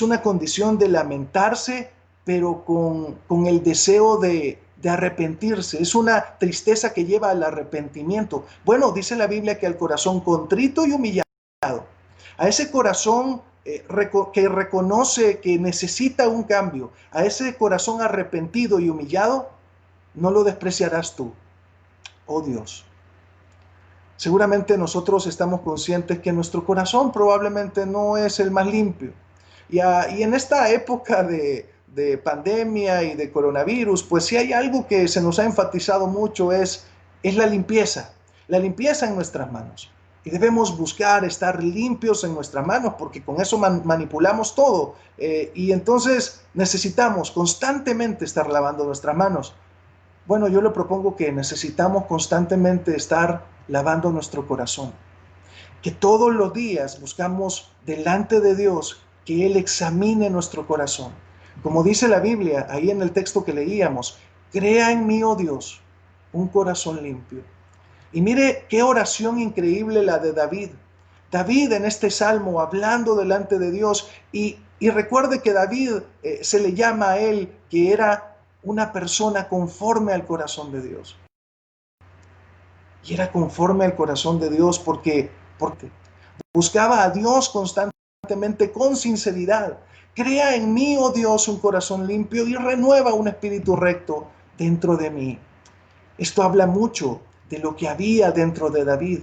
S1: una condición de lamentarse, pero con el deseo de arrepentirse. Es una tristeza que lleva al arrepentimiento. Bueno, dice la Biblia que al corazón contrito y humillado, a ese corazón que reconoce que necesita un cambio, a ese corazón arrepentido y humillado, no lo despreciarás tú, oh Dios. Seguramente nosotros estamos conscientes que nuestro corazón probablemente no es el más limpio. Y en esta época de pandemia y de coronavirus, pues si hay algo que se nos ha enfatizado mucho es la limpieza en nuestras manos. Y debemos buscar estar limpios en nuestras manos, porque con eso manipulamos todo. Y entonces necesitamos constantemente estar lavando nuestras manos. Bueno, yo le propongo que necesitamos constantemente estar lavando nuestro corazón. Que todos los días buscamos delante de Dios que Él examine nuestro corazón. Como dice la Biblia, ahí en el texto que leíamos: crea en mí, oh Dios, un corazón limpio. Y mire qué oración increíble la de David. David en este salmo hablando delante de Dios, y recuerde que David se le llama a él que era una persona conforme al corazón de Dios. Y era conforme al corazón de Dios porque buscaba a Dios constantemente con sinceridad. Crea en mí, oh Dios, un corazón limpio, y renueva un espíritu recto dentro de mí. Esto habla mucho de lo que había dentro de David.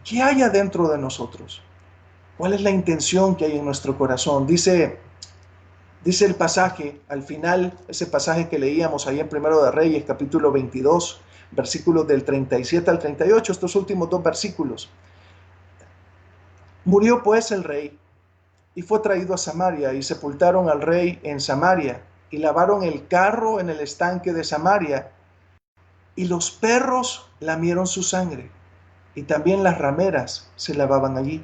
S1: ¿Qué hay adentro de nosotros? ¿Cuál es la intención que hay en nuestro corazón? Dice el pasaje, al final, ese pasaje que leíamos ahí en Primero de Reyes, capítulo 22, versículos del 37 al 38, estos últimos dos versículos. Murió pues el rey, y fue traído a Samaria, y sepultaron al rey en Samaria, y lavaron el carro en el estanque de Samaria, y los perros lamieron su sangre, y también las rameras se lavaban allí,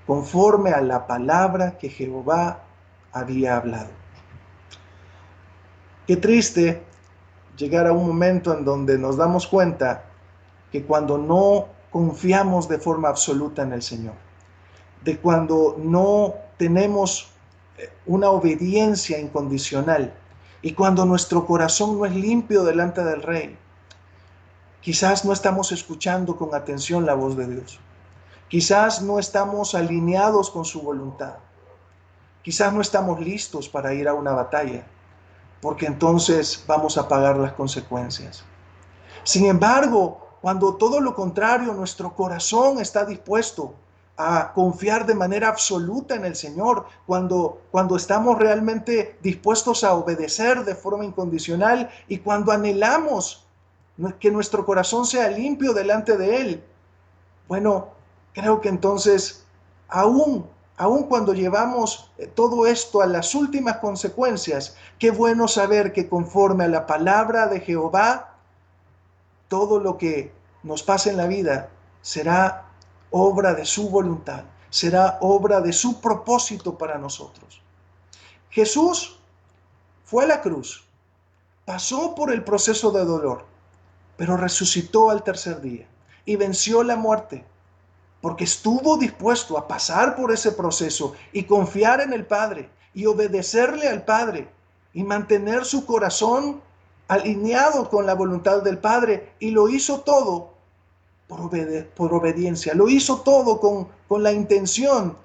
S1: conforme a la palabra que Jehová había hablado. Qué triste llegar a un momento en donde nos damos cuenta que cuando no confiamos de forma absoluta en el Señor, de cuando no tenemos una obediencia incondicional, y cuando nuestro corazón no es limpio delante del Rey, quizás no estamos escuchando con atención la voz de Dios. Quizás no estamos alineados con su voluntad. Quizás no estamos listos para ir a una batalla, porque entonces vamos a pagar las consecuencias. Sin embargo, cuando todo lo contrario, nuestro corazón está dispuesto, a confiar de manera absoluta en el Señor, cuando estamos realmente dispuestos a obedecer de forma incondicional y cuando anhelamos que nuestro corazón sea limpio delante de Él. Bueno, creo que entonces, aún cuando llevamos todo esto a las últimas consecuencias, qué bueno saber que conforme a la palabra de Jehová, todo lo que nos pase en la vida será obra de su voluntad, será obra de su propósito para nosotros. Jesús fue a la cruz, pasó por el proceso de dolor, pero resucitó al tercer día y venció la muerte, porque estuvo dispuesto a pasar por ese proceso y confiar en el Padre y obedecerle al Padre y mantener su corazón alineado con la voluntad del Padre, y lo hizo todo por obediencia, lo hizo todo con la intención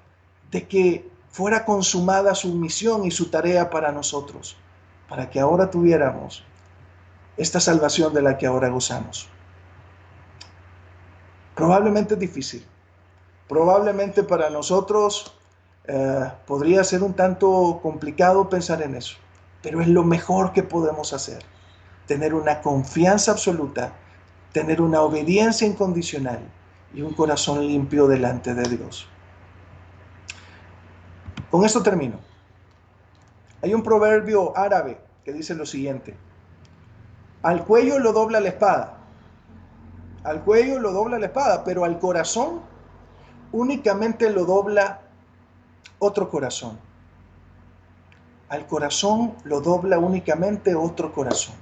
S1: de que fuera consumada su misión y su tarea para nosotros, para que ahora tuviéramos esta salvación de la que ahora gozamos. Probablemente es difícil, probablemente para nosotros podría ser un tanto complicado pensar en eso, pero es lo mejor que podemos hacer, tener una confianza absoluta, tener una obediencia incondicional y un corazón limpio delante de Dios. Con esto termino. Hay un proverbio árabe que dice lo siguiente: al cuello lo dobla la espada, al cuello lo dobla la espada, pero al corazón únicamente lo dobla otro corazón. Al corazón lo dobla únicamente otro corazón.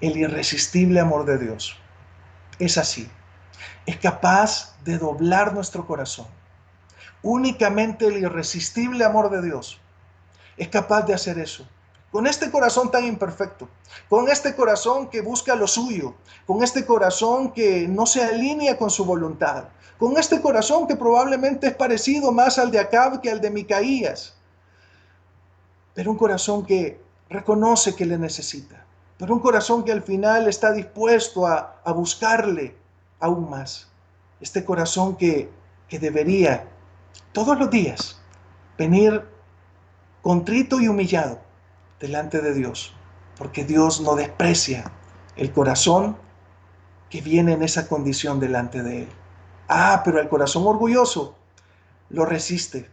S1: El irresistible amor de Dios es así. Es capaz de doblar nuestro corazón. Únicamente el irresistible amor de Dios es capaz de hacer eso. Con este corazón tan imperfecto, con este corazón que busca lo suyo, con este corazón que no se alinea con su voluntad, con este corazón que probablemente es parecido más al de Acab que al de Micaías, pero un corazón que reconoce que le necesita, pero un corazón que al final está dispuesto a buscarle aún más. Este corazón que debería todos los días venir contrito y humillado delante de Dios, porque Dios no desprecia el corazón que viene en esa condición delante de Él. Pero el corazón orgulloso lo resiste.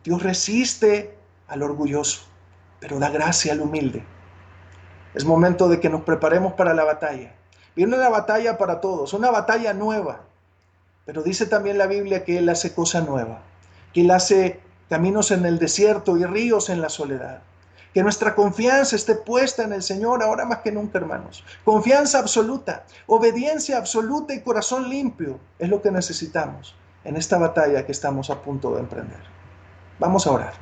S1: Dios resiste al orgulloso, pero da gracia al humilde. Es momento de que nos preparemos para la batalla. Viene una batalla para todos, una batalla nueva, pero dice también la Biblia que Él hace cosa nueva, que Él hace caminos en el desierto y ríos en la soledad. Que nuestra confianza esté puesta en el Señor ahora más que nunca, hermanos. Confianza absoluta, obediencia absoluta y corazón limpio es lo que necesitamos en esta batalla que estamos a punto de emprender. Vamos a orar.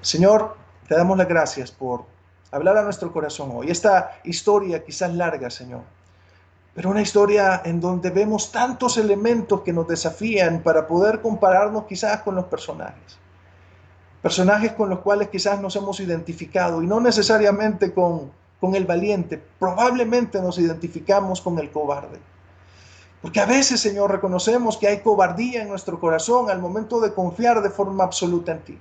S1: Señor, te damos las gracias por hablar a nuestro corazón hoy. Esta historia quizás larga, Señor, pero una historia en donde vemos tantos elementos que nos desafían para poder compararnos quizás con los personajes. Personajes con los cuales quizás nos hemos identificado, y no necesariamente con el valiente, probablemente nos identificamos con el cobarde. Porque a veces, Señor, reconocemos que hay cobardía en nuestro corazón al momento de confiar de forma absoluta en ti.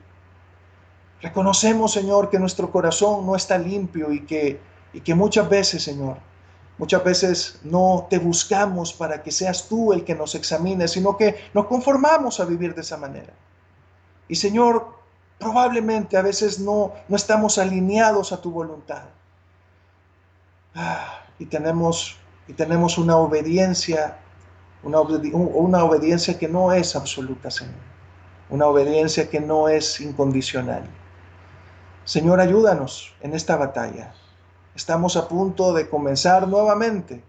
S1: Reconocemos, Señor, que nuestro corazón no está limpio y que muchas veces, Señor, muchas veces no te buscamos para que seas tú el que nos examine, sino que nos conformamos a vivir de esa manera. Y, Señor, probablemente a veces no estamos alineados a tu voluntad. Y tenemos una obediencia, una obediencia que no es absoluta, Señor. Una obediencia que no es incondicional. Señor, ayúdanos en esta batalla. Estamos a punto de comenzar nuevamente,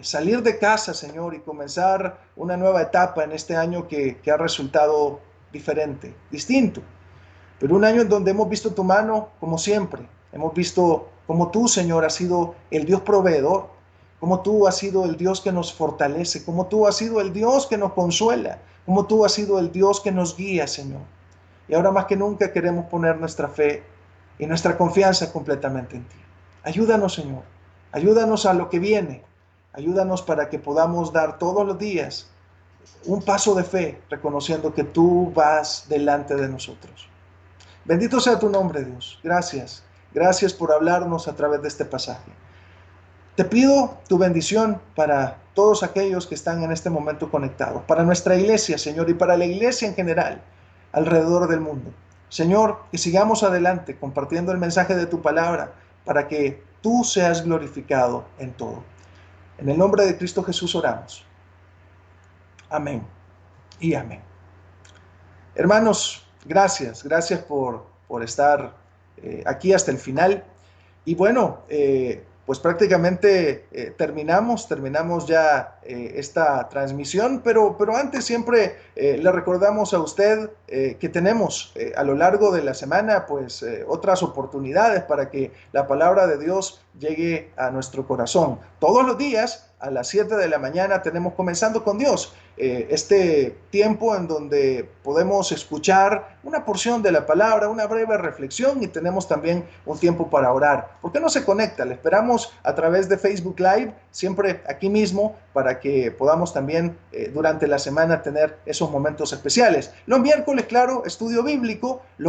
S1: salir de casa, Señor, y comenzar una nueva etapa en este año que ha resultado diferente, distinto. Pero un año en donde hemos visto tu mano como siempre. Hemos visto cómo tú, Señor, has sido el Dios proveedor, cómo tú has sido el Dios que nos fortalece, cómo tú has sido el Dios que nos consuela, cómo tú has sido el Dios que nos guía, Señor. Y ahora más que nunca queremos poner nuestra fe y nuestra confianza completamente en ti. Ayúdanos, Señor. Ayúdanos a lo que viene. Ayúdanos para que podamos dar todos los días un paso de fe, reconociendo que tú vas delante de nosotros. Bendito sea tu nombre, Dios. Gracias. Gracias por hablarnos a través de este pasaje. Te pido tu bendición para todos aquellos que están en este momento conectados, para nuestra iglesia, Señor, y para la iglesia en general, alrededor del mundo. Señor, que sigamos adelante compartiendo el mensaje de tu palabra para que tú seas glorificado en todo. En el nombre de Cristo Jesús oramos. Amén y amén. Hermanos, gracias por estar aquí hasta el final. Y bueno, pues prácticamente terminamos ya esta transmisión, pero antes siempre le recordamos a usted que tenemos a lo largo de la semana pues otras oportunidades para que la palabra de Dios llegue a nuestro corazón. Todos los días a las 7 de la mañana tenemos Comenzando con Dios, este tiempo en donde podemos escuchar una porción de la palabra, una breve reflexión, y tenemos también un tiempo para orar. ¿Por qué no se conecta? Le esperamos a través de Facebook Live, siempre aquí mismo, para que podamos también durante la semana tener esos momentos especiales. Los miércoles, claro, estudio bíblico. Los